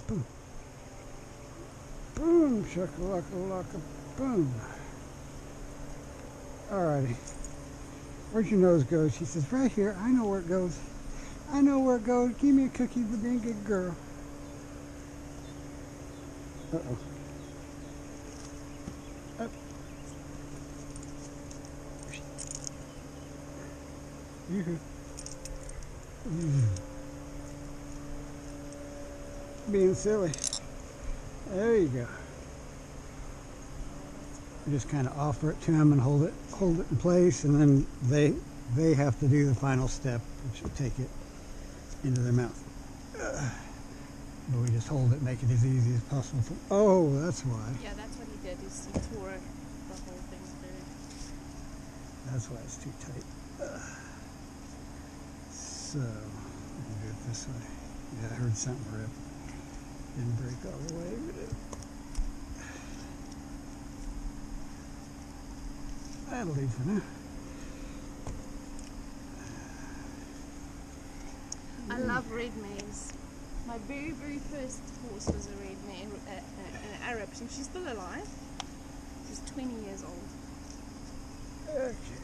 Boom. Boom, shakalaka-laka, boom. Alrighty. Where'd your nose go? She says, right here. I know where it goes. I know where it goes. Give me a cookie for being a good girl. Uh-oh. Up. Yoo-hoo. Being silly. There you go. You just kind of offer it to them and hold it in place, and then they have to do the final step, which will take it into their mouth. But we just hold it, make it as easy as possible. Oh, that's why. Yeah, that's what he did. He tore the whole thing through. That's why it's too tight. So, we'll do it this way. Yeah, I heard something rip. Didn't break all the way, but it... That'll do for now. I love red mares. My very, very first horse was a red mare, an Arab, and she's still alive. She's 20 years old. Okay. She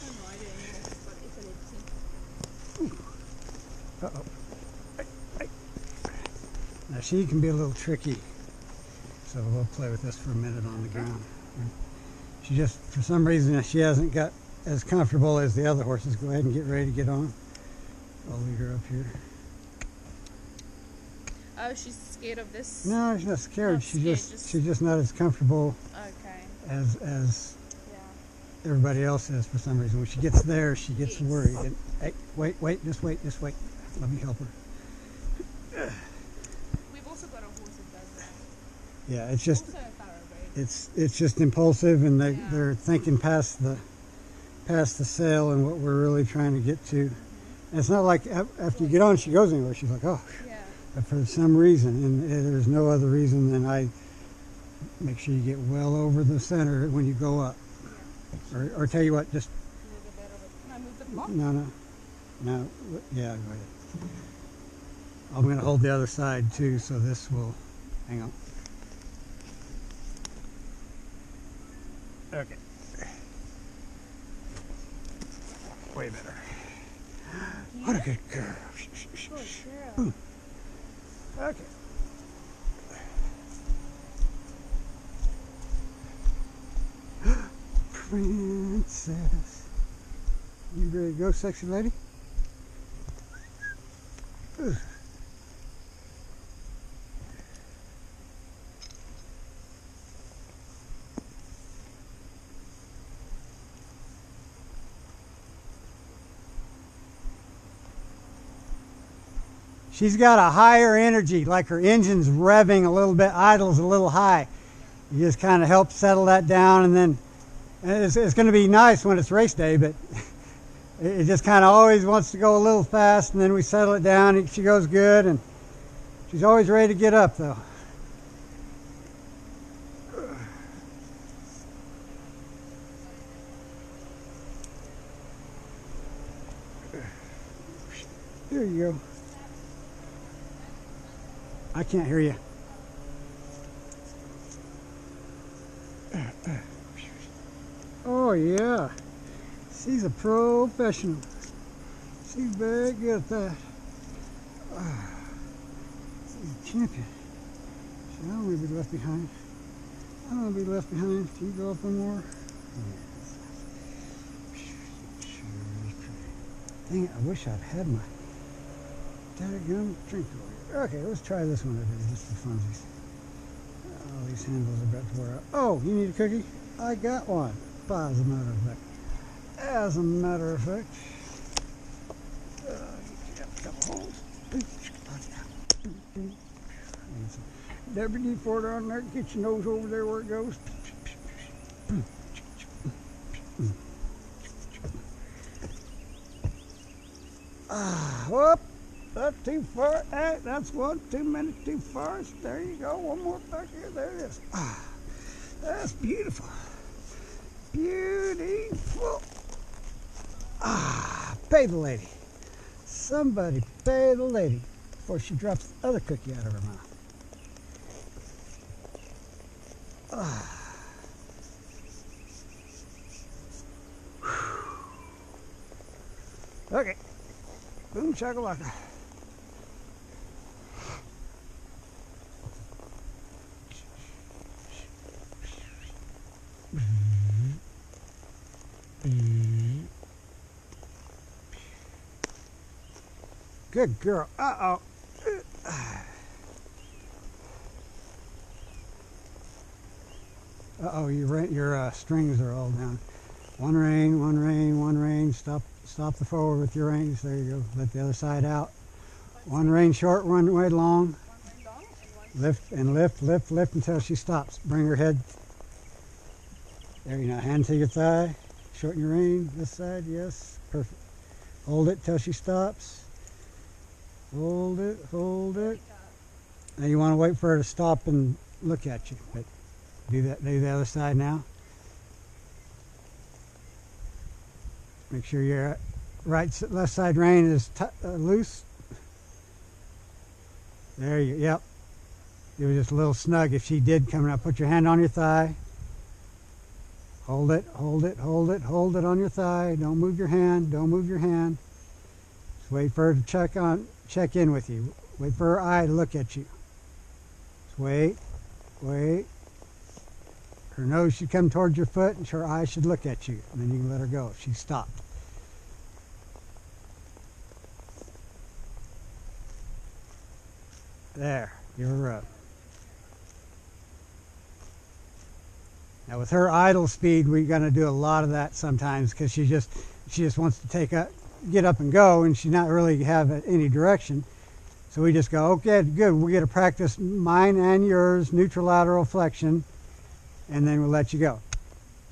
can't ride her anymore. She's got epilepsy. Uh-oh. Now she can be a little tricky, so we'll play with this for a minute on the ground. She just, for some reason, she hasn't got as comfortable as the other horses. Go ahead and get ready to get on. I'll lead her up here. Oh, she's scared of this? No, she's not scared. Not She's just not as comfortable as everybody else is for some reason. When she gets there, she gets worried. And, hey, wait, just wait. Let me help her. We've also got a horse that does that. Yeah, it's just Also a thoroughbred. it's just impulsive, and they're thinking past the sale and what we're really trying to get to. And it's not like after you get on, she goes anywhere. She's like, oh. Yeah. But for some reason, and there's no other reason than I make sure you get well over the center when you go up. Yeah. Or tell you what, just... Can I move the block? No. Yeah, go ahead. I'm going to hold the other side too, so this will... Hang on. Okay. Way better. What a good girl. Boom. Okay. Princess. You ready to go, sexy lady? Ugh. She's got a higher energy, like her engine's revving a little bit, idle's a little high. You just kind of help settle that down, and then it's going to be nice when it's race day, but it just kind of always wants to go a little fast, and then we settle it down, and she goes good, and she's always ready to get up, though. There you go. I can't hear you. Oh yeah, she's a professional. She's very good at that. She's a champion. I don't want to be left behind. I don't want to be left behind. Can you go up one more? Dang it, I wish I'd had my dadgum drink over here. Okay, let's try this one today, just for funsies. Oh, these handles are about to wear out. Oh, you need a cookie? I got one. As a matter of fact. As a matter of fact. Couple holes. WD-40 on there. Get your nose over there where it goes. Whoop. That's too far. That's one too many too far. There you go. One more back here. There it is. That's beautiful. Beautiful. Pay the lady. Somebody pay the lady before she drops the other cookie out of her mouth. Okay. Boom shakalaka. Good girl. Uh-oh. Uh-oh, your strings are all down. One rein, one rein, one rein. Stop the forward with your reins. There you go. Let the other side out. One rein short, one way long. One way long and one. Lift and lift, lift, lift until she stops. Bring her head. There you go. Hand to your thigh. Shorten your rein. This side, yes. Perfect. Hold it till she stops. Hold it, hold it. Now you want to wait for her to stop and look at you. But do the other side now. Make sure your left side rein is loose. There you, yep. It was just a little snug if she did come up. Put your hand on your thigh. Hold it, hold it, hold it, hold it on your thigh. Don't move your hand, don't move your hand. Just wait for her to check in with you. Wait for her eye to look at you. Just wait, wait. Her nose should come towards your foot and her eyes should look at you. And then you can let her go if she's stopped. There, give her a rub. Now with her idle speed, we're going to do a lot of that sometimes because she just wants to get up and go, and she's not really have any direction. So we just go, okay, good. We get to practice mine and yours, neutrolateral flexion, and then we'll let you go.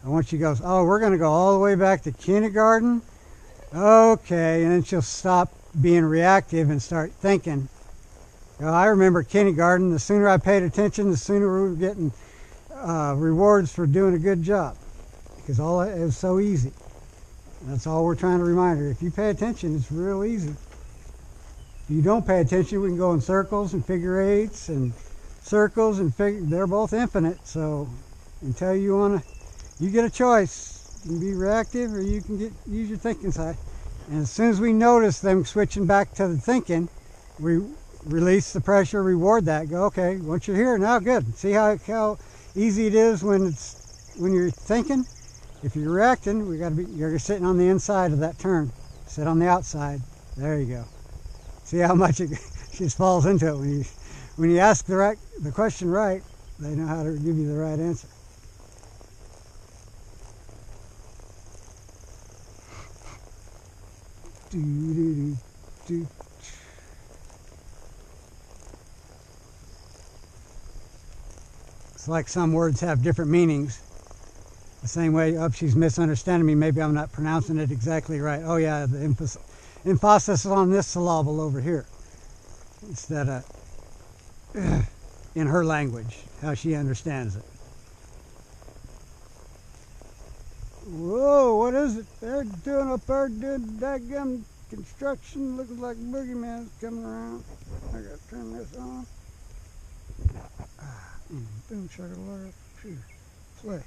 And once she goes, oh, we're going to go all the way back to kindergarten. Okay, and then she'll stop being reactive and start thinking. I remember kindergarten. The sooner I paid attention, the sooner we were getting rewards for doing a good job, because it was so easy. And that's all we're trying to remind her. If you pay attention, it's real easy. If you don't pay attention, we can go in circles and figure eights and circles and they're both infinite. So until you get a choice. You can be reactive or you can use your thinking side. And as soon as we notice them switching back to the thinking, we release the pressure, reward that. Go, okay, once you're here, now good. See how easy it is when you're thinking. If you're reacting, you're sitting on the inside of that turn. Sit on the outside. There you go. See how much it just falls into it when you ask the question right. They know how to give you the right answer. It's like some words have different meanings. The same way, she's misunderstanding me. Maybe I'm not pronouncing it exactly right. Oh yeah, the emphasis on this syllable over here, instead of in her language, how she understands it. Whoa, what is it? They're doing up there, doing daggum construction. Looks like boogeyman's coming around. I gotta turn this on. Boom, shakalaka. Phew. Play.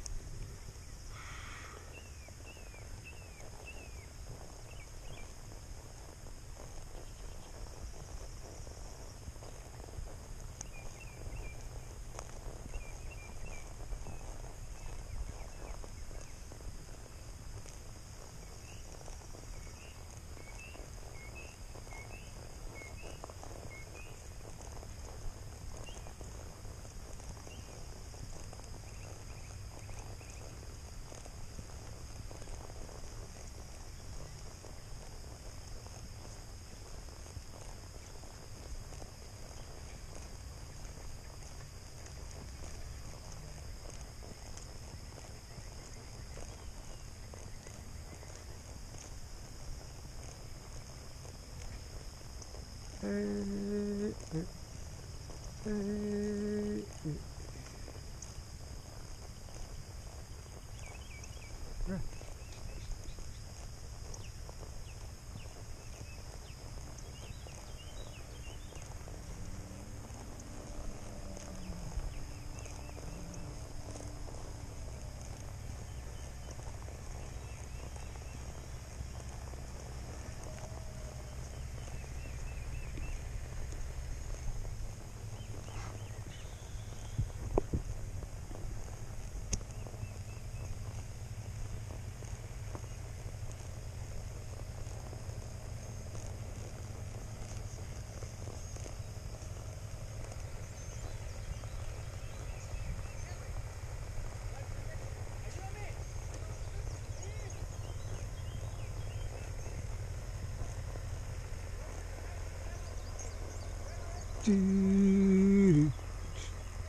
Do,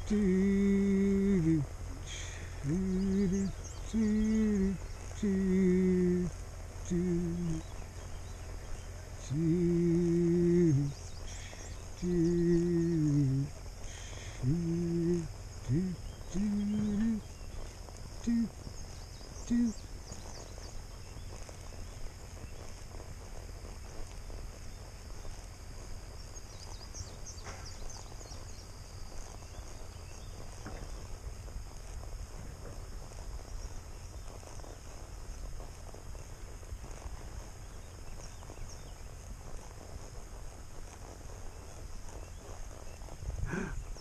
do, do, do, do, do,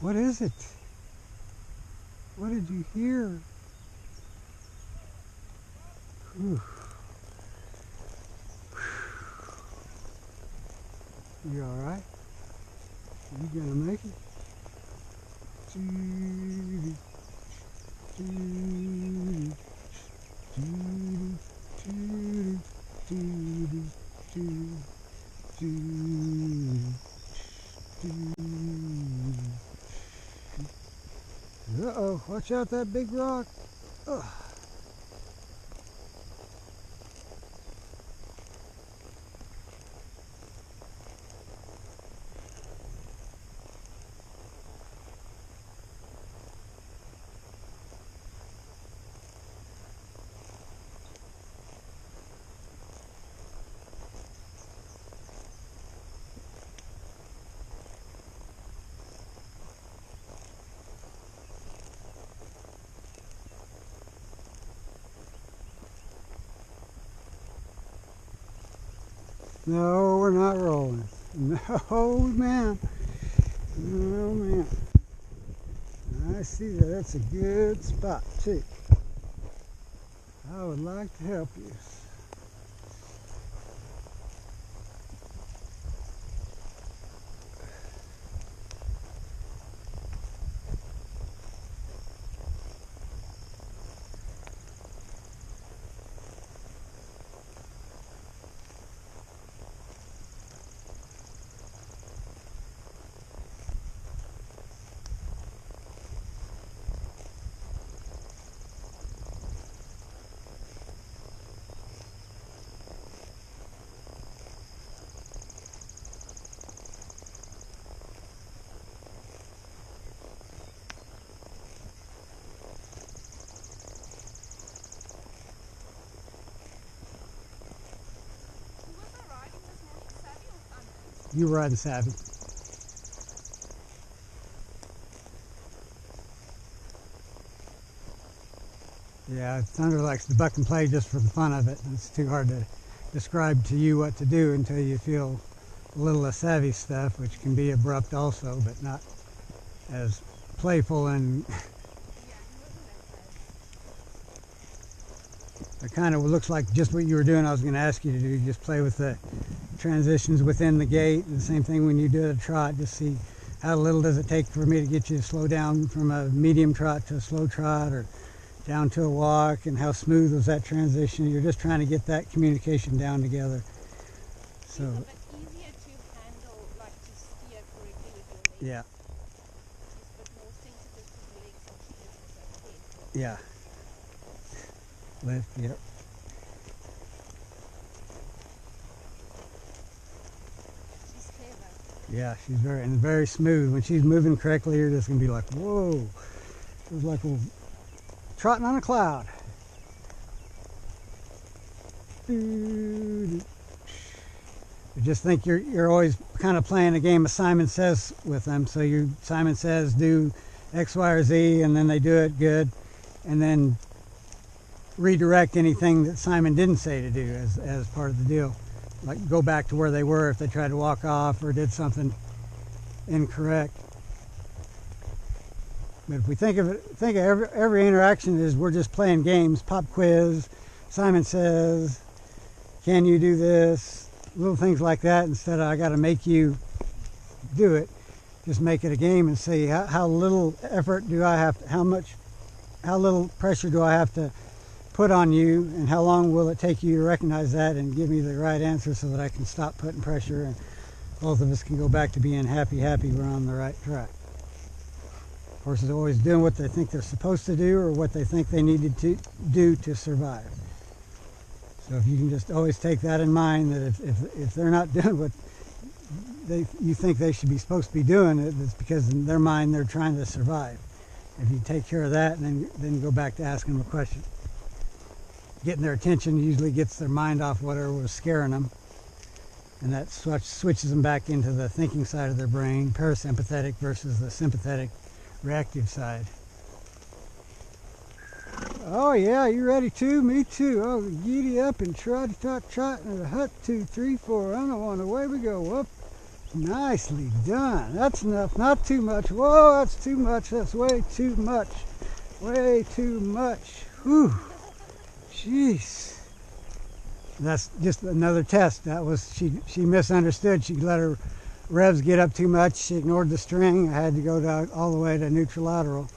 What is it? What did you hear? Whew. You all right? You gonna make it? Uh-oh, watch out that big rock. Ugh. No, we're not rolling. No, man. No, man. I see that. That's a good spot, too. I would like to help you. You were riding Savvy. Yeah, Thunder likes to buck and play just for the fun of it. It's too hard to describe to you what to do until you feel a little of Savvy stuff, which can be abrupt also, but not as playful. And it kind of looks like just what you were doing. I was going to ask you to do, just play with the transitions within the gait. And the same thing when you do a trot, just see how little does it take for me to get you to slow down from a medium trot to a slow trot or down to a walk, and how smooth was that transition. You're just trying to get that communication down together. So it's a bit easier to handle, like to steer correctly with your legs. yeah, She's a bit more sensitive to the legs than she is with her head. yeah. Lift, yep. She's clever. Yeah, she's very smooth. When she's moving correctly, you're just gonna be like, whoa. It was like a trotting on a cloud. You just think you're always kind of playing a game of Simon Says with them. So Simon Says do X, Y, or Z, and then they do it good, and then redirect anything that Simon didn't say to do as part of the deal. Like go back to where they were if they tried to walk off or did something incorrect. But if we think of every interaction as we're just playing games, pop quiz, Simon Says, can you do this? Little things like that, instead of I got to make you do it, just make it a game and see how little effort do I have, how little pressure do I have to put on you, and how long will it take you to recognize that and give me the right answer so that I can stop putting pressure and both of us can go back to being happy, we're on the right track. Horses are always doing what they think they're supposed to do or what they think they needed to do to survive. So if you can just always take that in mind, that if they're not doing what you think they should be supposed to be doing, it's because in their mind they're trying to survive. If you take care of that, and then go back to asking them a question. Getting their attention usually gets their mind off whatever was scaring them, and that switches them back into the thinking side of their brain, parasympathetic versus the sympathetic, reactive side. Oh yeah, you ready too? Me too. Oh, giddy up and trot in the hut, 2, 3, 4. On the one, away we go. Up. Nicely done. That's enough. Not too much. Whoa, that's too much. That's way too much. Way too much. Whew. Jeez. That's just another test. That was she misunderstood. She let her revs get up too much. She ignored the string. I had to go down all the way to neutral.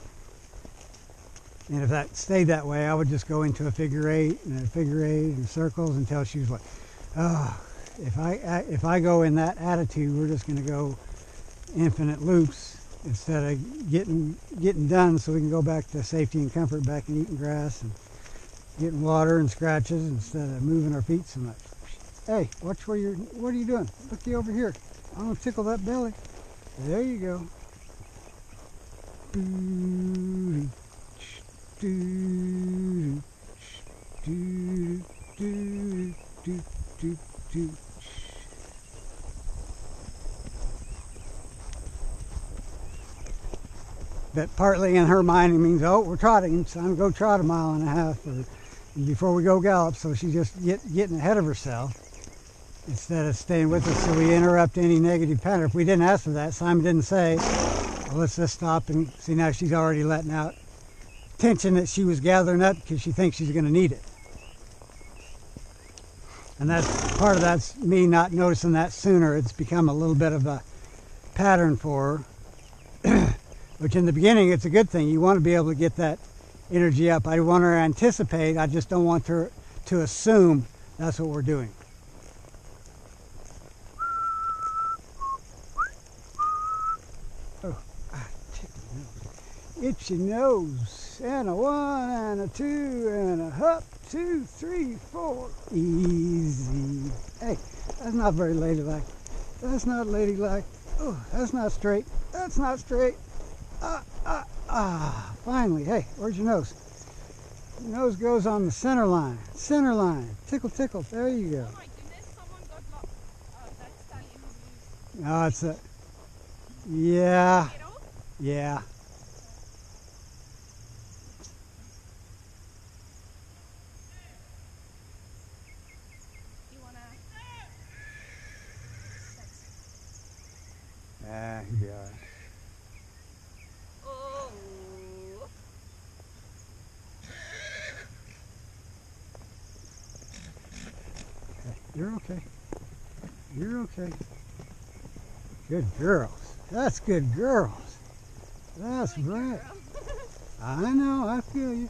And if that stayed that way, I would just go into a figure 8 and a figure 8 and circles until she was like, oh, if I go in that attitude, we're just going to go infinite loops instead of getting done, so we can go back to safety and comfort, back and eating grass and getting water and scratches instead of moving our feet so much. Hey, watch what are you doing? Looky over here. I'm going to tickle that belly. There you go. But partly in her mind it means, oh, we're trotting, it's time to go trot 1.5 miles before we go gallop. So she's just getting ahead of herself instead of staying with us, so we interrupt any negative pattern. If we didn't ask for that, Simon didn't say, well, let's just stop and see. Now she's already letting out tension that she was gathering up because she thinks she's going to need it. And that's part of that's me not noticing that sooner. It's become a little bit of a pattern for her, which in the beginning it's a good thing. You want to be able to get that energy up. I want her to anticipate. I just don't want her to assume that's what we're doing. Oh, itchy nose, and a 1 and a 2 and a hop, 2, 3, 4. Easy. Hey, that's not very ladylike. That's not ladylike. Oh, that's not straight. That's not straight. Finally. Hey, where's your nose? Your nose goes on the center line. Center line. Tickle, tickle. There you go. Oh my goodness, someone got locked. That stallion. Oh, it's a... Yeah. Yeah. He'll be all right. Oh. Okay. You're okay. You're okay. Good girls. That's good girls. That's right. I know. I feel you.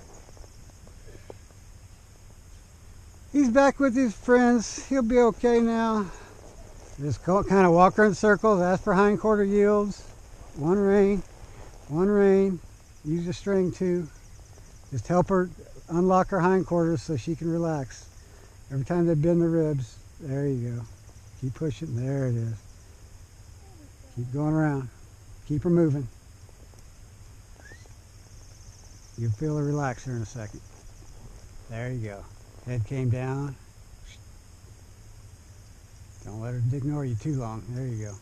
He's back with his friends. He'll be okay now. Just kind of walk her in circles, ask for hindquarter yields. One rein. Use the string too. Just help her unlock her hindquarters so she can relax. Every time they bend the ribs, there you go. Keep pushing, there it is. Keep going around. Keep her moving. You'll feel her relax here in a second. There you go. Head came down. Don't let her ignore you too long. There you go.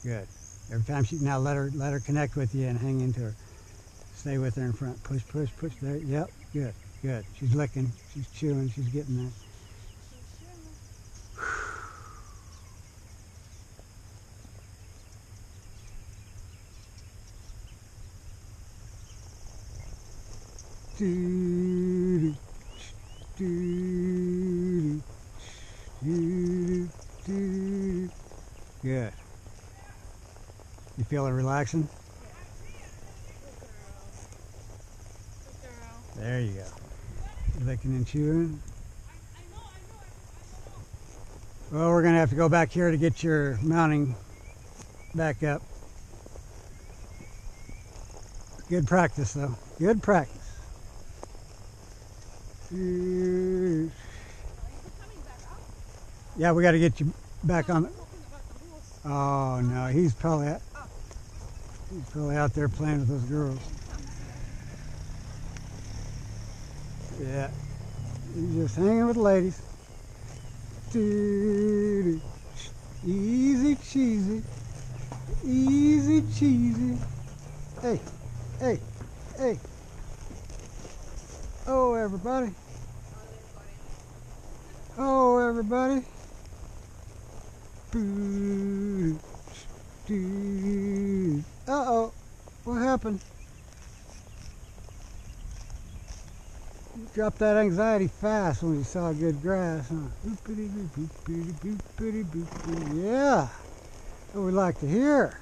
Good. Every time she, now let her connect with you and hang into her. Stay with her in front. Push, push, push. There. Yep. Good. Good. She's licking. She's chewing. She's getting there. Do, do, do, do. Good. You feel it relaxing? Good girl. There you go. Licking and chewing. Well, we're going to have to go back here to get your mounting back up. Good practice, though. Good practice. Yeah, we got to get you back on. Oh no, he's probably out there playing with those girls. Yeah, he's just hanging with the ladies. Easy cheesy, easy cheesy. Hey, hey, hey. Oh, everybody. Oh, everybody. Uh-oh. What happened? You dropped that anxiety fast when you saw good grass, huh? Yeah. What we like to hear.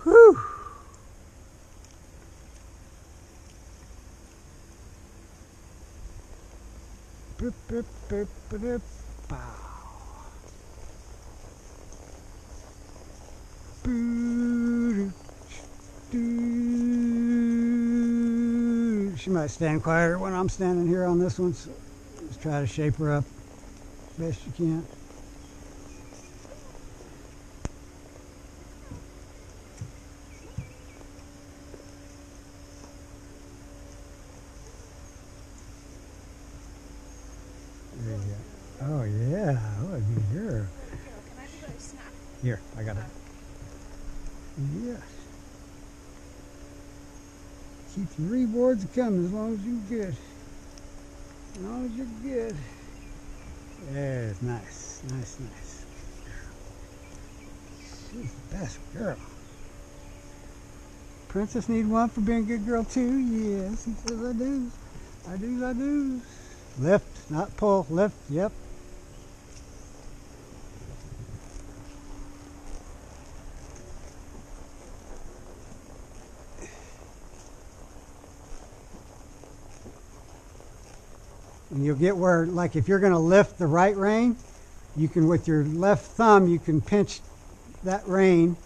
Whew. She might stand quieter when I'm standing here on this one, so just try to shape her up best you can. There you go. Oh yeah, oh good girl. Can I do a snack? Here, I got it. Yes. Keep your rewards coming as long as you're good. As long as you're good. There's nice, nice, nice. She's the best girl. Princess need one for being a good girl too? Yes, he says I do. I do, I do. Lift, not pull. Lift, yep. And you'll get where, like if you're going to lift the right rein, you can, with your left thumb, you can pinch that rein,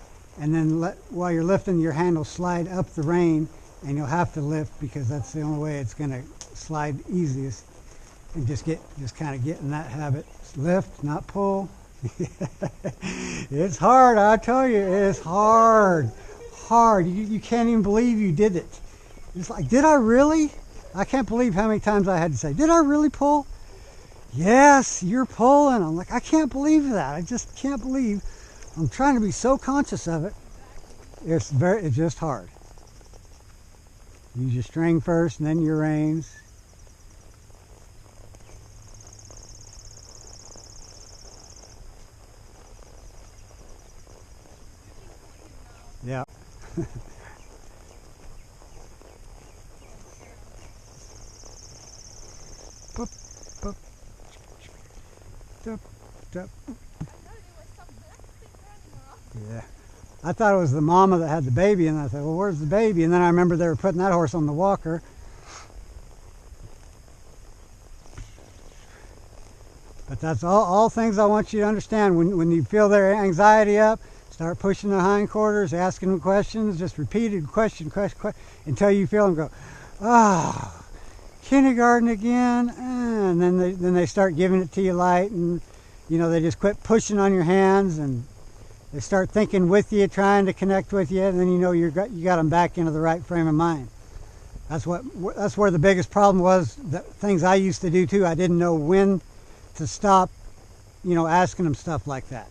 and then while you're lifting, your hand will slide up the rein, and you'll have to lift because that's the only way it's going to slide easiest. And just kind of get in that habit. Lift, not pull. It's hard, I tell you, it's hard. Hard. You can't even believe you did it. It's like, did I really? I can't believe how many times I had to say, did I really pull? Yes, you're pulling. I'm like, I can't believe that. I just can't believe. I'm trying to be so conscious of it. It's just hard. Use your string first and then your reins. Yeah. Boop, boop. Dup, dup. Yeah. I thought it was the mama that had the baby, and I thought, well, where's the baby? And then I remember they were putting that horse on the walker. But that's all things I want you to understand. When you feel their anxiety up, start pushing their hindquarters, asking them questions, just repeated question, until you feel them go, ah. Kindergarten again, and then they start giving it to you light, and you know they just quit pushing on your hands, and they start thinking with you, trying to connect with you, and then you know you got them back into the right frame of mind. That's where the biggest problem was. The things I used to do too. I didn't know when to stop, you know, asking them stuff like that,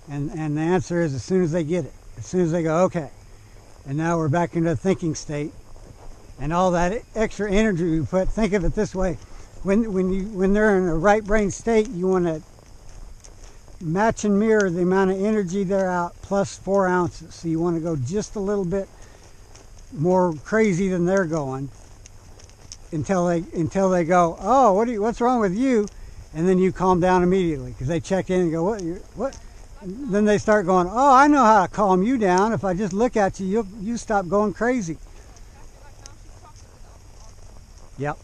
and the answer is as soon as they get it, as soon as they go okay, and now we're back into a thinking state. And all that extra energy we put, think of it this way, when they're in a right brain state, you want to match and mirror the amount of energy they're out plus 4 ounces. So you want to go just a little bit more crazy than they're going until they go, oh, what's wrong with you? And then you calm down immediately because they check in and go, what? And then they start going, oh, I know how to calm you down. If I just look at you, you stop going crazy. Yep.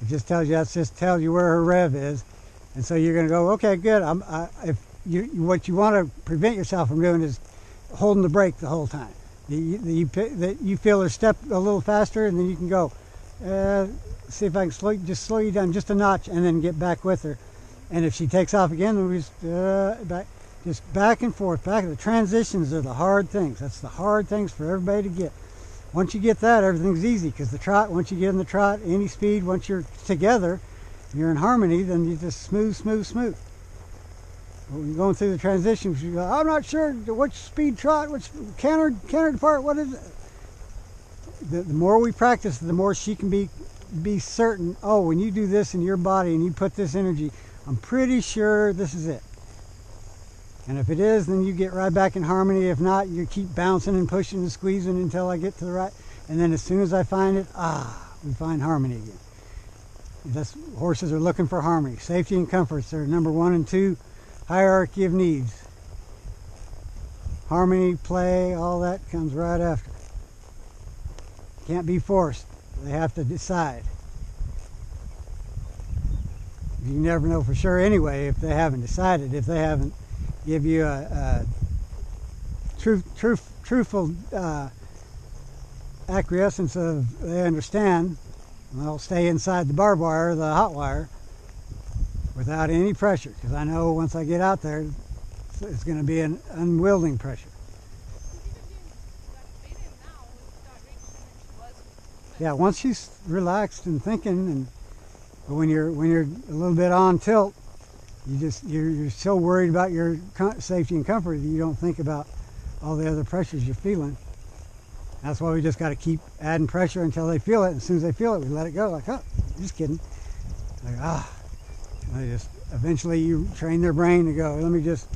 It just tells you, where her rev is. And so you're going to go, okay, good. What you want to prevent yourself from doing is holding the brake the whole time. You feel her step a little faster, and then you can go, see if I can slow you down just a notch, and then get back with her. And if she takes off again, then we just back and forth. The transitions are the hard things. That's the hard things for everybody to get. Once you get that, everything's easy, because the trot, once you get in the trot, any speed, once you're together, you're in harmony, then you just smooth. When you're going through the transitions, you go, I'm not sure which speed trot, which canter depart, what is it? The more we practice, the more she can be certain, oh, when you do this in your body and you put this energy, I'm pretty sure this is it. And if it is, then you get right back in harmony. If not, you keep bouncing and pushing and squeezing until I get to the right. And then as soon as I find it, we find harmony again. Horses are looking for harmony. Safety and comfort's their number 1 and 2 hierarchy of needs. Harmony, play, all that comes right after. Can't be forced. They have to decide. You never know for sure anyway if they haven't decided, if they haven't give you a truthful acquiescence of they understand. They'll stay inside the barbed wire, the hot wire, without any pressure, because I know once I get out there, it's going to be an unwielding pressure. Yeah, once she's relaxed and thinking, but when you're a little bit on tilt, you're so worried about your safety and comfort that you don't think about all the other pressures you're feeling. That's why we just got to keep adding pressure until they feel it. And as soon as they feel it, we let it go. Like, oh, just kidding. Like, eventually you train their brain to go, let me just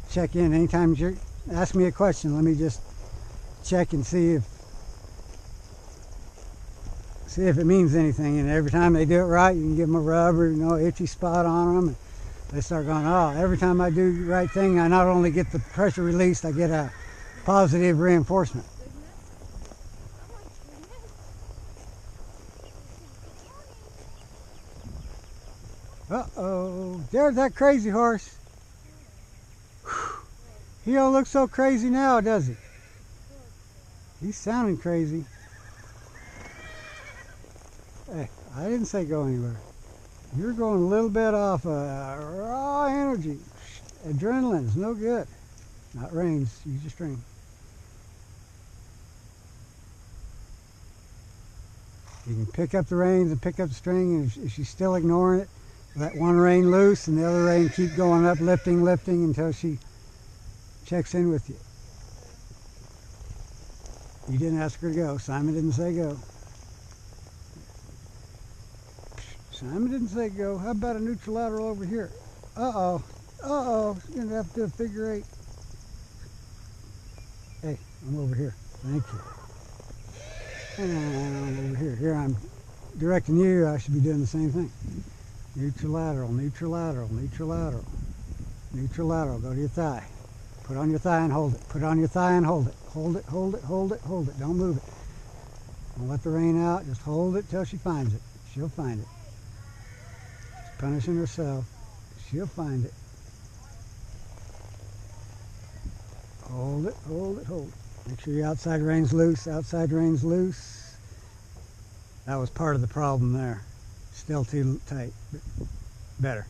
check in. Anytime you ask me a question, let me just check and see if it means anything. And every time they do it right, you can give them a rub or itchy spot on them. And they start going, oh, every time I do the right thing, I not only get the pressure released, I get a positive reinforcement. Uh-oh, there's that crazy horse. Whew. He don't look so crazy now, does he? He's sounding crazy. Hey, I didn't say go anywhere. You're going a little bit off raw energy. Adrenaline's no good. Not reins, use your string. You can pick up the reins and pick up the string, and if she's still ignoring it, let one rein loose and the other rein keep going up, lifting until she checks in with you. You didn't ask her to go. Simon didn't say go. Simon didn't say go. How about a neutral lateral over here? Uh-oh. You're going to have to do a figure 8. Hey, I'm over here. Thank you. And I'm over here. Here I'm directing you. I should be doing the same thing. Neutral lateral. Go to your thigh. Put on your thigh and hold it. Put on your thigh and hold it. Hold it. Don't move it. Don't let the rein out. Just hold it till she finds it. She'll find it. She's punishing herself. She'll find it. Hold it. Make sure your outside rein's loose. That was part of the problem there. Still too tight. Better.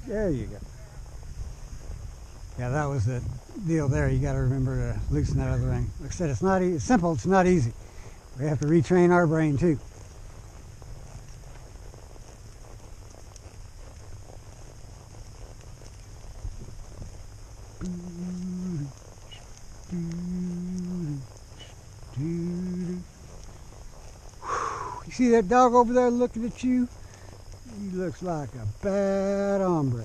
There you go. Yeah, that was the deal there. You got to remember to loosen that other rein. Like I said, it's not it's simple. It's not easy. We have to retrain our brain too. You see that dog over there looking at you? He looks like a bad hombre.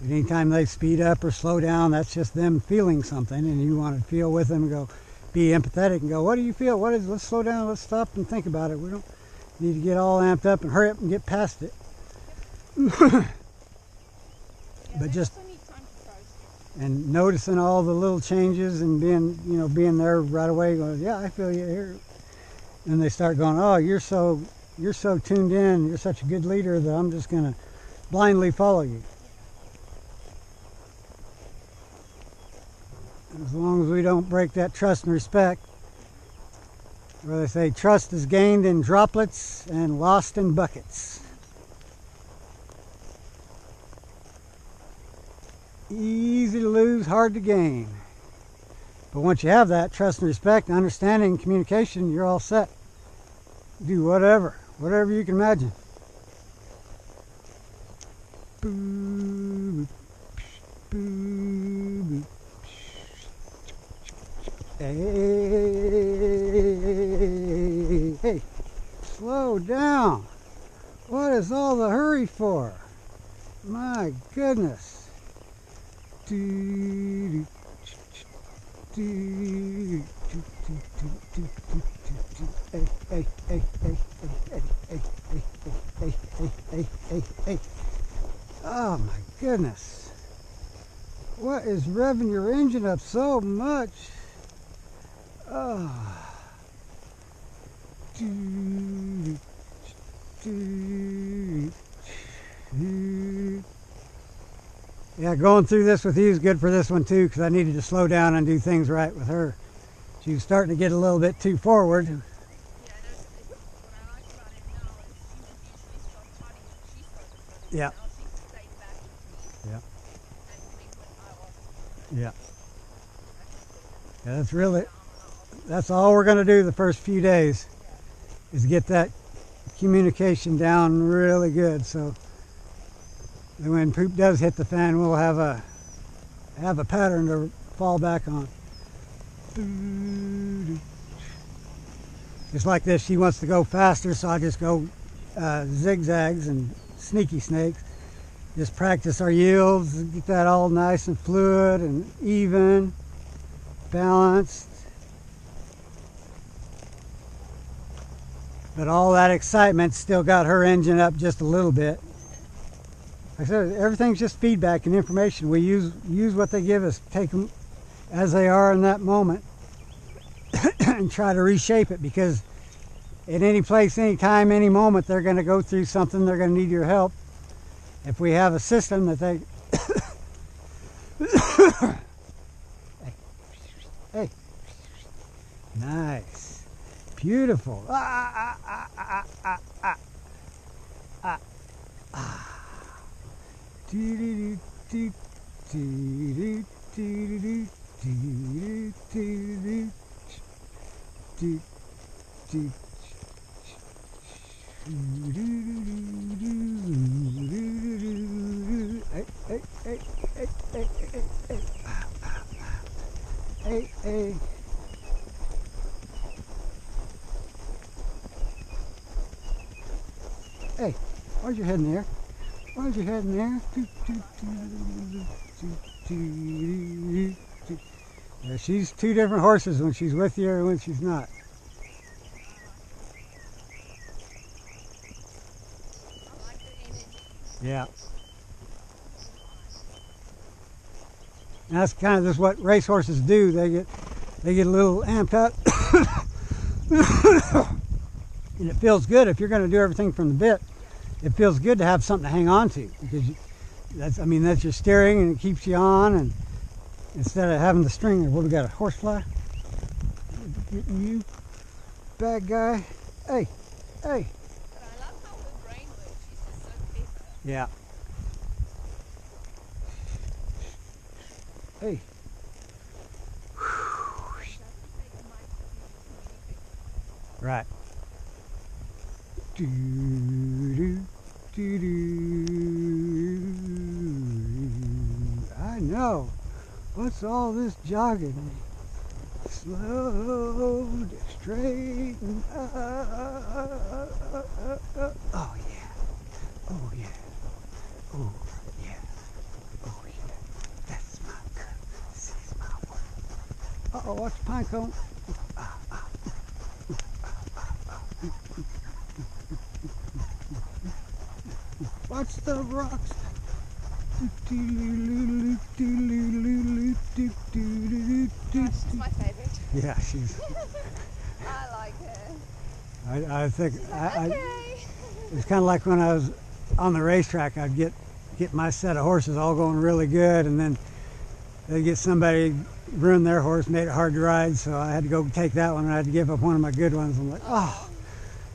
But anytime they speed up or slow down, that's just them feeling something, and you want to feel with them and go, be empathetic and go, what do you feel? Let's slow down, let's stop and think about it. We don't need to get all amped up and hurry up and get past it. But just and noticing all the little changes and being there right away, going, yeah, I feel you here. And they start going, oh, you're so you're so tuned in, you're such a good leader that I'm just going to blindly follow you. As long as we don't break that trust and respect. Where they say trust is gained in droplets and lost in buckets. Easy to lose, hard to gain. But once you have that trust and respect, understanding, and communication, you're all set. Do whatever you can imagine. Boo, boo, boo. Hey, slow down. What is all the hurry for? My goodness. Oh my goodness. What is revving your engine up so much? Oh. Yeah, going through this with you is good for this one too, because I needed to slow down and do things right with her. She was starting to get a little bit too forward. Yeah, what I like about it now is she would usually start trotting when she started running. Yeah. Now she stayed back with me. Yeah. And me when I wasn't. Yeah. Yeah, that's all we're going to do the first few days is get that communication down really good. So that when poop does hit the fan, we'll have a pattern to fall back on. Just like this, she wants to go faster, so I just go zigzags and sneaky snakes. Just practice our yields, get that all nice and fluid and even, balanced. But all that excitement still got her engine up just a little bit. Like I said, everything's just feedback and information. We use what they give us, take them as they are in that moment, and try to reshape it, because at any place, any time, any moment, they're going to go through something. They're going to need your help. If we have a system that they hey, nice, beautiful. Hey. Hey, why's your head in there? Why's your head in there? Yeah, she's two different horses when she's with you or when she's not. I like the energy. Yeah. And that's kind of just what racehorses do. They get a little amped up. And it feels good if you're going to do everything from the bit. It feels good to have something to hang on to, because that's your steering and it keeps you on, and instead of having the string. What, we got a horsefly? You bad guy. Hey. But I love how her brain works. She's just so clever. Yeah. Hey. Right. I know. What's all this jogging? Slow, straighten up. Oh yeah. Oh yeah. Oh yeah. Oh yeah. That's my girl. She's my work. Uh-oh, watch the pine cone. Watch the rocks. She's my favorite. Yeah, she's. I like her. I think. Okay. It's kind of like when I was on the racetrack. I'd get my set of horses all going really good, and then they'd get somebody ruined their horse, made it hard to ride, so I had to go take that one, and I had to give up one of my good ones. I'm like, oh,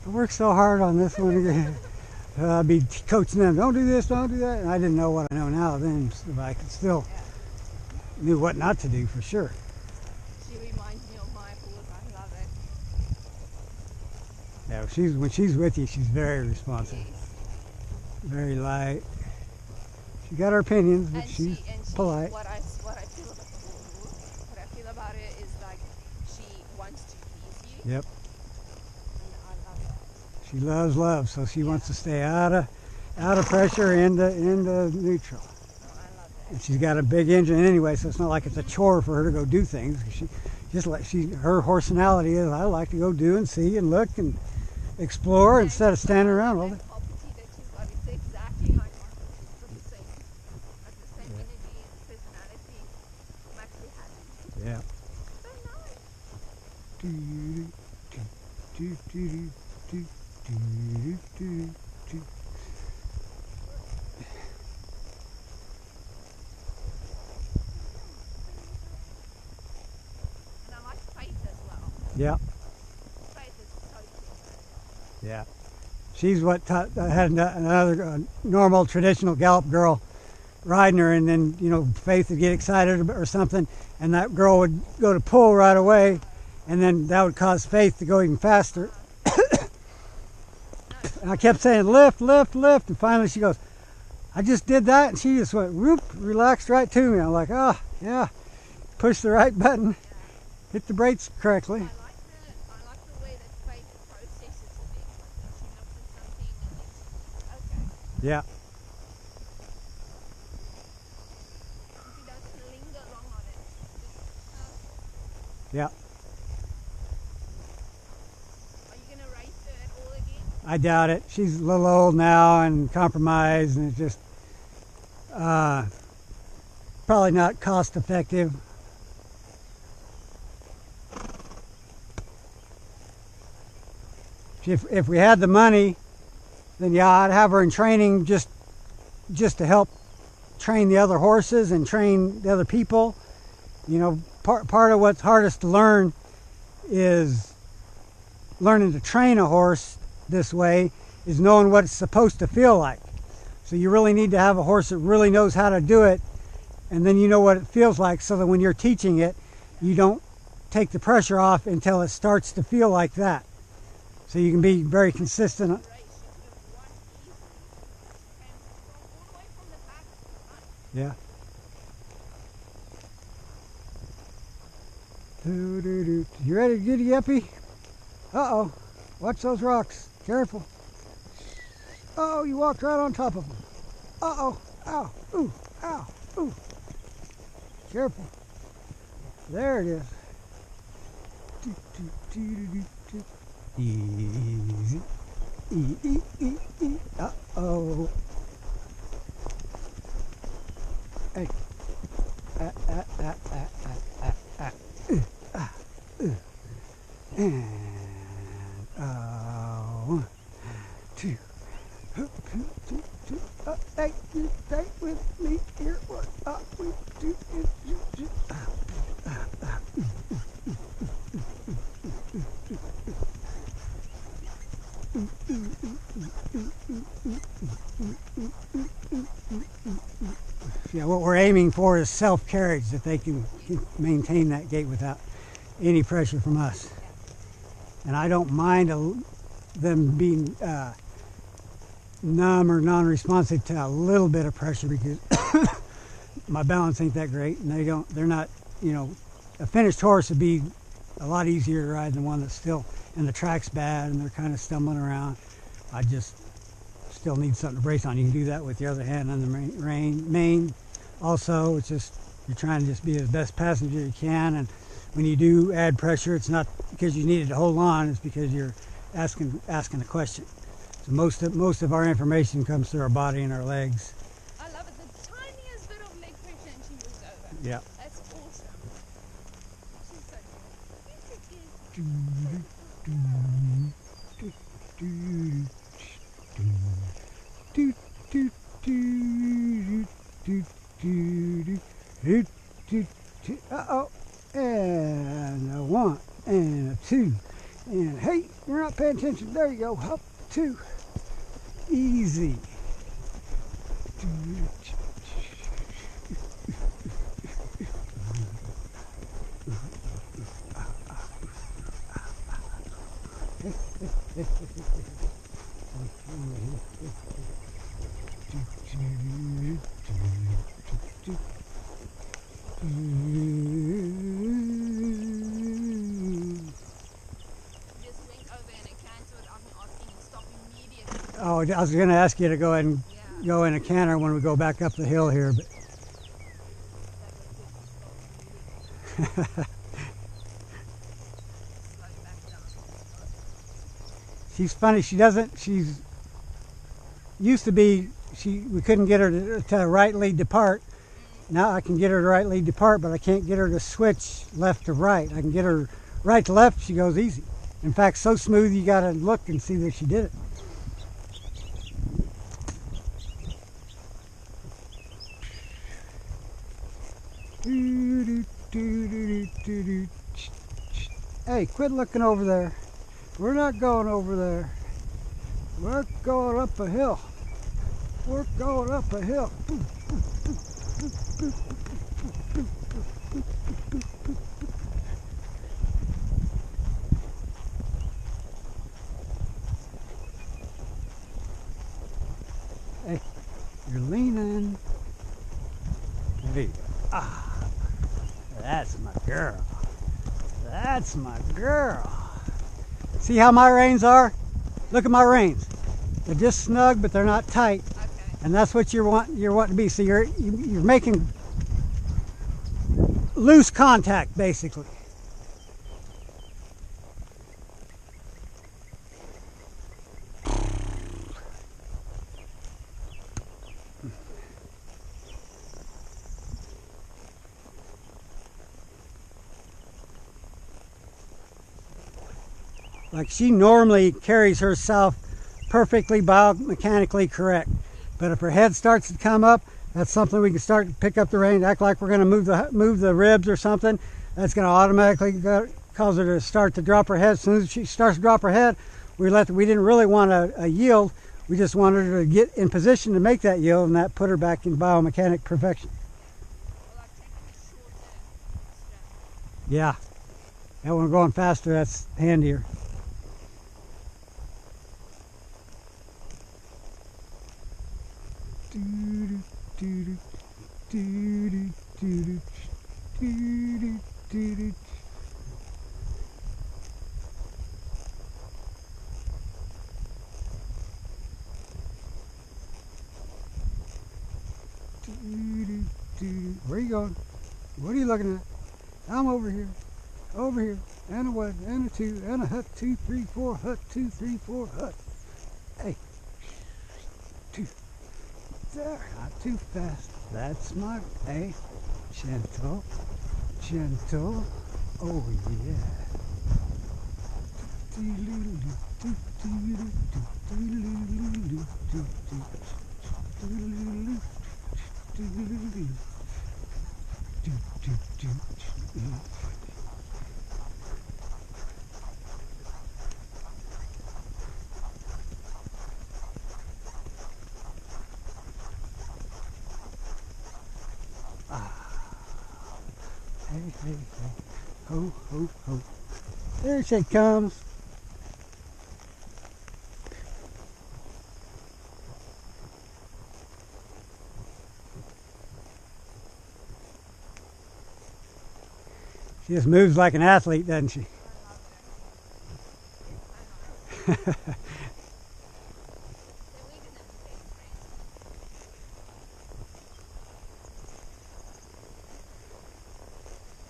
I worked so hard on this one again. I'd be coaching them, don't do this, don't do that, and I didn't know what I know now then, but I could still knew what not to do for sure. She reminds me of my horse. I love it. Yeah, when she's with you, she's very responsive, Yes. very light. She got her opinions, but she's polite. What I feel about the horse, what I feel about it is like she wants to please you. Yep. And I love that. She loves love, so she wants to stay out of pressure into neutral. Oh, I love And she's got a big engine anyway, so it's not like it's a chore for her to go do things. Her personality is, I like to go do and see and look and explore instead of standing around all day. that. Property that she's got, it's exactly like mine. It's the same. Like the same energy and personality. I'm actually happy. Yeah. So nice. Do, do, do, do, do, do, do, do. And I like Faith as well. Yeah, Faith is so cute. yeah. She's what had another normal traditional gallop girl riding her, and then Faith would get excited or something, and that girl would go to pull right away, and then that would cause Faith to go even faster. And I kept saying lift, lift, lift, and finally she goes, I just did that, and she just went whoop, relaxed right to me. I'm like, oh yeah, push the right button, hit the brakes correctly. I like the way that Faith processes things. Like she looks at something and then okay. Yeah. She doesn't linger long on it. Yeah. Are you gonna race her at all again? I doubt it. She's a little old now and compromised, and it's just probably not cost effective. If we had the money, then yeah, I'd have her in training just to help train the other horses and train the other people. Part of what's hardest to learn is learning to train a horse this way is knowing what it's supposed to feel like. So you really need to have a horse that really knows how to do it, and then you know what it feels like, so that when you're teaching it, you don't take the pressure off until it starts to feel like that. So you can be very consistent. Race, she could have won easily. Came all the way from the back to the front. Yeah. You ready to get a yuppie? Uh-oh. Watch those rocks. Careful. Uh-oh, you walked right on top of them. Uh-oh. Ow. Ooh. Ow. Ooh. Careful. There it is. Easy. Uh-oh. Hey. And one, two. Hey, you stay with me here. What we do is yeah, what we're aiming for is self-carriage, that they can maintain that gait without any pressure from us. And I don't mind them being numb or non-responsive to a little bit of pressure, because my balance ain't that great, and they're not, a finished horse would be a lot easier to ride than one that's still, and the track's bad and they're kind of stumbling around. I just still need something to brace on. You can do that with the other hand on the mane. Also, it's just, you're trying to just be the best passenger you can, and when you do add pressure, it's not because you needed to hold on, it's because you're asking a question. So most of our information comes through our body and our legs. I love it. The tiniest bit of leg pressure and she moves over. Yeah. That's awesome. She's so cute. Yes, it is. do, do, do, do, do, do, do, do. Uh-oh. And a 1 and a 2. And hey, you're not paying attention. There you go. Up 2. Easy. Oh, I was going to ask you to go ahead and go in a canter when we go back up the hill here. But she's funny. She's used to be, we couldn't get her to right lead depart. Now I can get her to right lead depart, but I can't get her to switch left to right. I can get her right to left, she goes easy. In fact, so smooth you got to look and see that she did it. Hey, quit looking over there. We're not going over there. We're going up a hill. We're going up a hill. Hey, you're leaning. There you go. Ah, that's my girl. That's my girl. See how my reins are? Look at my reins. They're just snug, but they're not tight. Okay. And that's what you're wanting to be. So you're making loose contact, basically. Like she normally carries herself perfectly biomechanically correct. But if her head starts to come up, that's something we can start to pick up the reins, act like we're going to move the ribs or something. That's going to automatically cause her to start to drop her head. As soon as she starts to drop her head, we didn't really want a yield. We just wanted her to get in position to make that yield, and that put her back in biomechanic perfection. Yeah. And when we're going faster, that's handier. Where are you going? What are you looking at? I'm over here. Over here. And a 1, and a 2, and a hut, 2, 3, 4, hut, 2, 3, 4, hut. Hey. 2. There, not too fast. That's my, hey, gentle, gentle. Oh yeah. Hey, hey, hey. Ho, ho, ho. There she comes. She just moves like an athlete, doesn't she?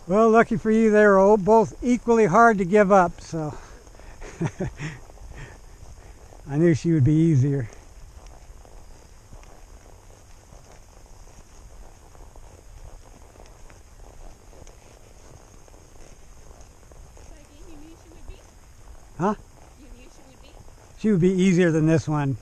Well, lucky for you, they were both equally hard to give up, so I knew she would be easier. Huh? You knew she would be? She would be easier than this one.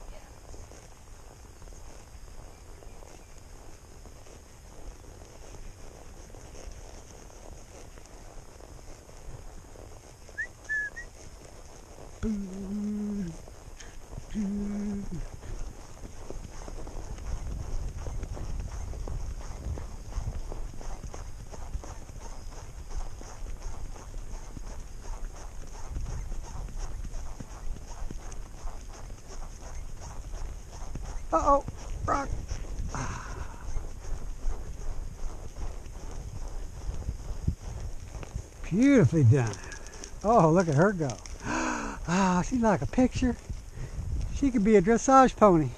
Uh-oh, rock. Beautifully done. Oh, look at her go. Ah, she's like a picture. She could be a dressage pony.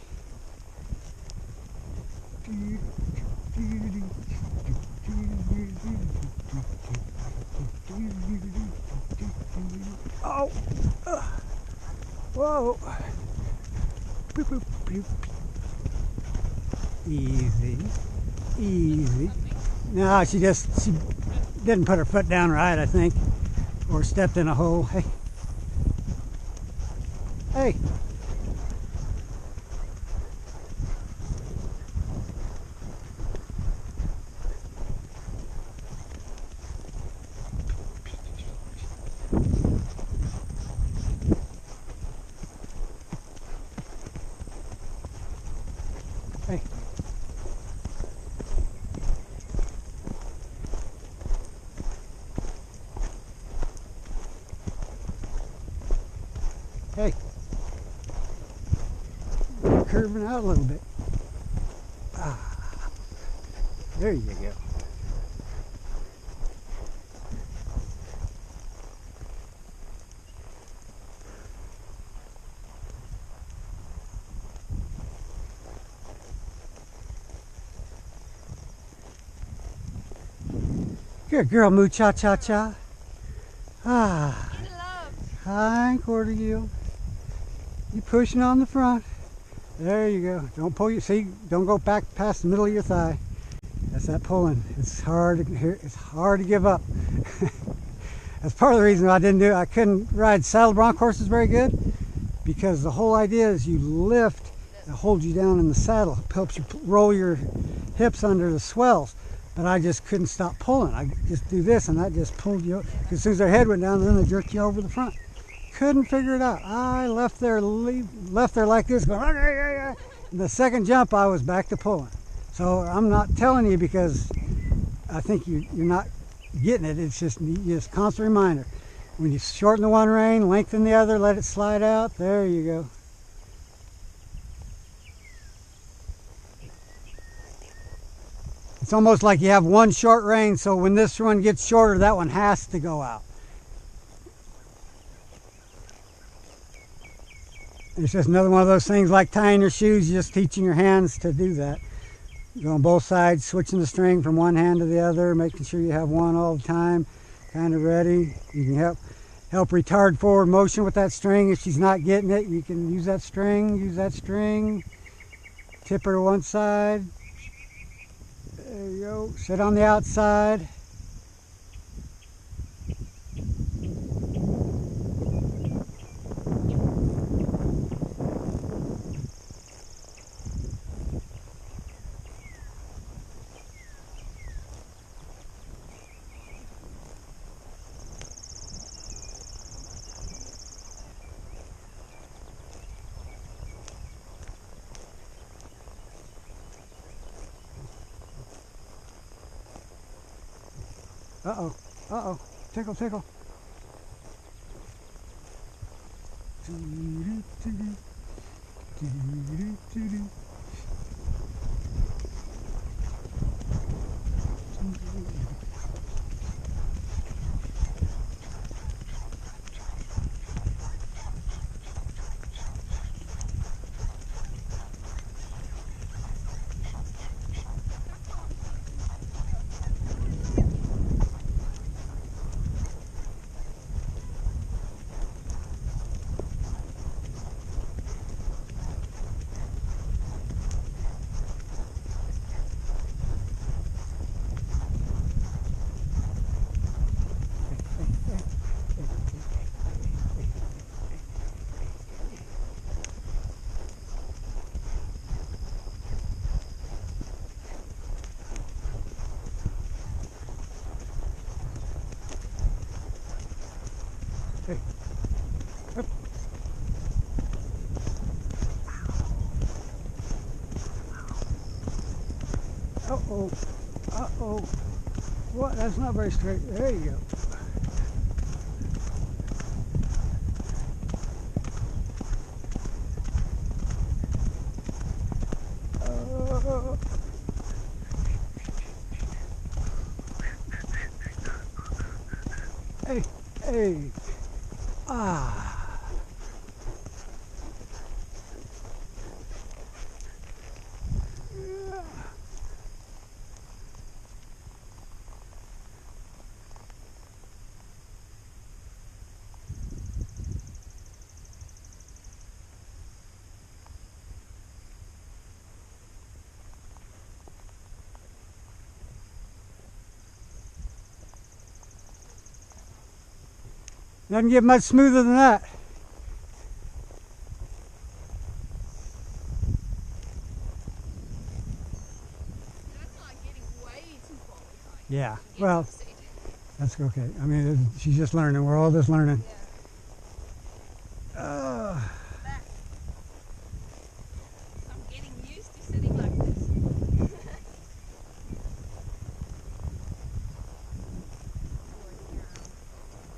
Oh, whoa. Boop, boop, boop. Easy, easy. No, she didn't put her foot down right, I think, or stepped in a hole. Hey, hey. Hey. Hey. Curving out a little bit. Ah. There you go. Good girl, Muchacha. Ah. In love. Hind quarter heel. You pushing on the front. There you go. Don't pull your see. Don't go back past the middle of your thigh. That's that pulling. It's hard to give up. That's part of the reason I couldn't ride saddle bronc horses very good, because the whole idea is you lift and hold you down in the saddle. It helps you roll your hips under the swells. But I just couldn't stop pulling. I just do this, and that just pulled you. As soon as their head went down, then they jerked you over the front. Couldn't figure it out. I left there like this, going, and the second jump, I was back to pulling. So I'm not telling you because I think you're not getting it. It's just constant reminder. When you shorten the one rein, lengthen the other, let it slide out. There you go. It's almost like you have one short rein, so when this one gets shorter, that one has to go out. It's just another one of those things like tying your shoes, just teaching your hands to do that. Go on both sides, switching the string from one hand to the other, making sure you have one all the time, kind of ready. You can help retard forward motion with that string. If she's not getting it, you can use that string, tip her to one side. There you go. Sit on the outside. Uh-oh, uh-oh, tickle, tickle. Uh-oh. Uh-oh. What? That's not very straight. There you go. Hey, hey. Ah. Doesn't get much smoother than that. That's like getting way too far behind. Yeah, Get well, upset. that's okay. I mean, she's just learning. We're all just learning. Yeah. Back. I'm getting used to sitting like this.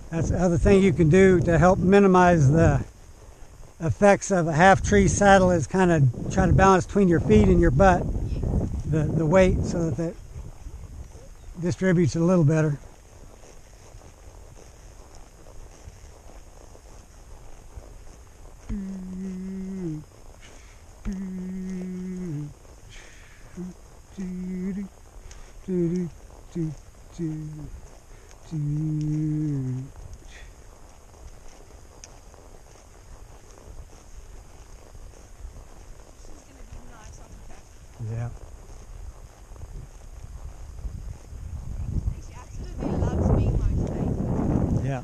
That's the other thing you can do to help minimize the effects of a half-tree saddle is kind of try to balance between your feet and your butt, the weight, so that distributes it a little better. Yeah. She absolutely loves being most days. Yeah.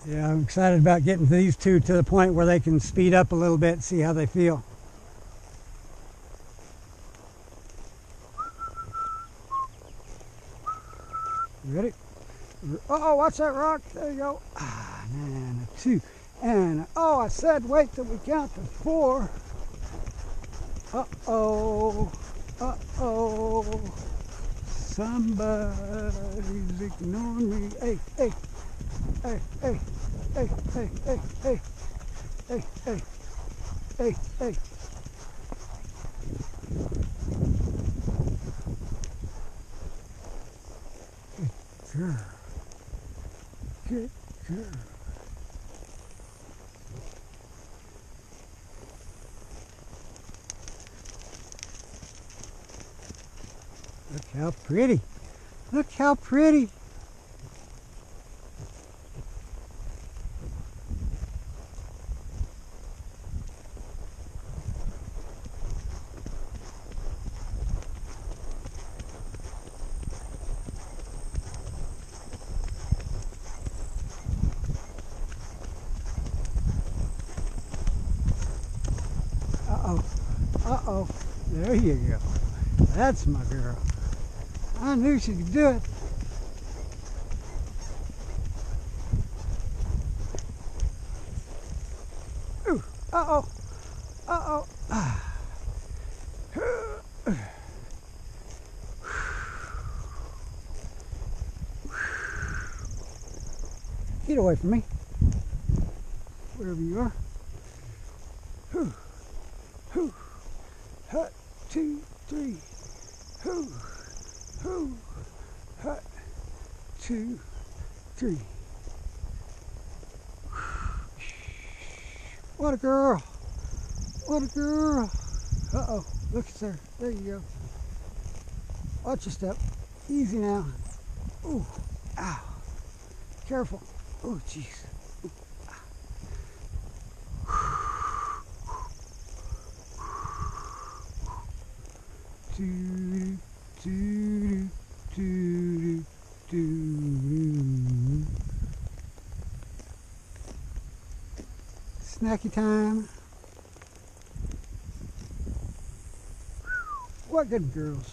Yeah, I'm excited about getting these two to the point where they can speed up a little bit and see how they feel. You ready? Oh, watch that rock. There you go. Ah, and a two. And oh, I said wait till we count to 4. Uh-oh. Uh-oh. Somebody's ignoring me. Hey, hey. Hey, hey. Hey, hey, hey, hey. Hey, hey. Hey, hey. Good girl. Good girl. Look how pretty. Look how pretty. Uh-oh. Uh-oh. There you go. That's my girl. I knew she could do it. Ooh. Uh-oh. Uh-oh. Get away from me. Wherever you are. Whew. Whew. Hut. 2, 3. Whew. Whew. Hut. 2, 3. What a girl. What a girl. Uh-oh. Look at her. There you go. Watch your step. Easy now. Ooh. Ow. Careful. Oh, jeez. Do, do, do, do. Snacky time. What good girls.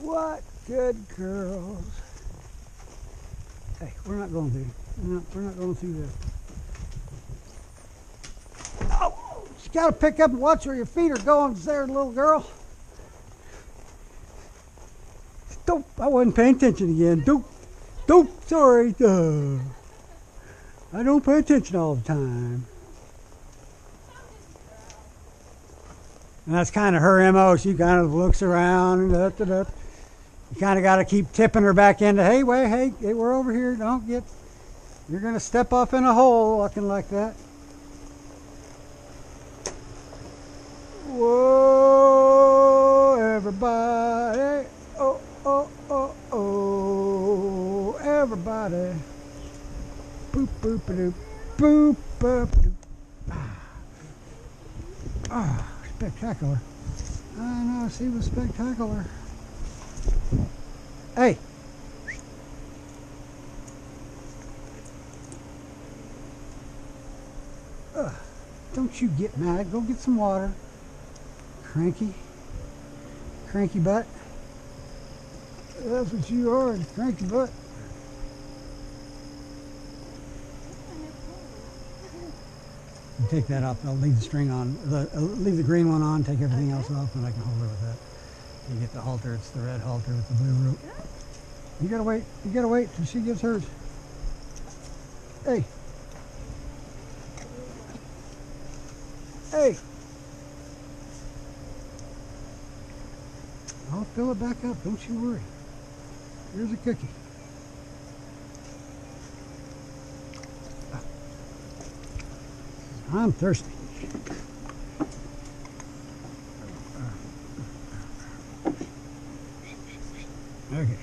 What good girls. Hey, we're not going to No, we're not going through there. Oh, you got to pick up and watch where your feet are going there, little girl. Dope. I wasn't paying attention again. Dope. Dope. Sorry. I don't pay attention all the time. And that's kind of her MO. She kind of looks around and You kind of got to keep tipping her back into, hey, wait, hey, we're over here. Don't get, you're going to step off in a hole walking like that. Whoa, everybody. Oh, oh, oh, oh, everybody. Boop, boop, doop, boop, boop, doop. Ah, spectacular. I know, she was spectacular. Hey. Don't you get mad. Go get some water. Cranky. Cranky butt. That's what you are, cranky butt. You take that off. I'll leave the string on. Leave the green one on. Take everything else off, and I can hold her with that. You get the halter. It's the red halter with the blue rope. You gotta wait. You gotta wait till she gets hers. Hey. Hey. I'll fill it back up. Don't you worry. Here's a cookie. I'm thirsty. Okay.